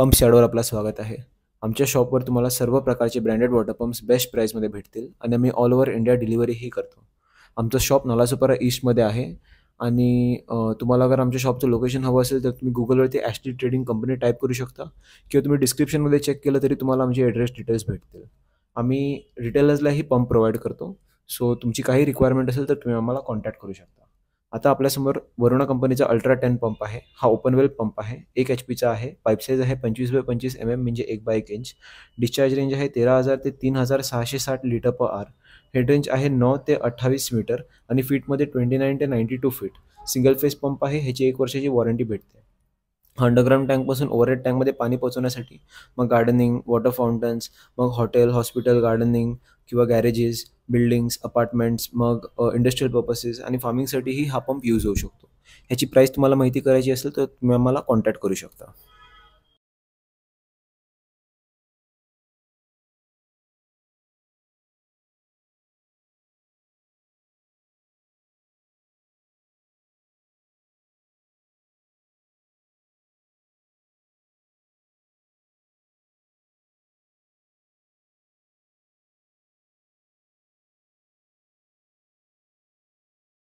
Pump शॅडोवर आपलं स्वागत आहे. आमच्या शॉपवर तुम्हाला सर्व प्रकारचे ब्रँडेड वॉटर पंप्स बेस्ट प्राईसमध्ये भेटतील आणि आम्ही ऑल ओव्हर इंडिया डिलिव्हरीही करतो. आमचं शॉप नालासोपारा ईस्टमध्ये आहे आणि तुम्हाला अगर आमच्या शॉपचं लोकेशन हवं असेल तर तुम्ही गुगलवरती ॲस्ट्री ट्रेडिंग कंपनी टाईप करू शकता किंवा तुम्ही डिस्क्रिप्शनमध्ये चेक केलं तरी तुम्हाला आमचे ॲड्रेस डिटेल्स भेटतील. आम्ही रिटेलर्सलाही पंप प्रोव्हाइड करतो. सो तुमची काही रिक्वायरमेंट असेल तर तुम्ही आम्हाला कॉन्टॅक्ट करू शकता. आता आपल्यासमोर वरुणा कंपनीचा अल्ट्रा 10 पंप आहे. हा ओपन वेल पंप आहे. 1 HP आहे. पाईप साईज आहे 25x25 mm म्हणजे 1/1 इंच. डिस्चार्ज रेंज आहे 13,000 ते 3,660 litre per hour. Head range आहे 9 ते 28 मीटर आणि फीटमध्ये 29 ते 92 फीट. सिंगल फेस पंप आहे. ह्याची 1 वर्षाची वॉरंटी भेटते. अंडरग्राऊंड टँकपासून ओव्हरहेड टँकमध्ये पाणी पोहोचवण्यासाठी मग गार्डनिंग, वॉटर फाउंटन्स, मग हॉटेल, हॉस्पिटल गार्डनिंग किंवा गॅरेजेस, बिल्डिंग्स, अपार्टमेंट्स, मग इंडस्ट्रियल पर्पसेस आणि फार्मिंगसाठीही हा पंप यूज होऊ शकतो. ह्याची प्राईस तुम्हाला माहिती करायची असेल तर तुम्ही आम्हाला कॉन्टॅक्ट करू शकता.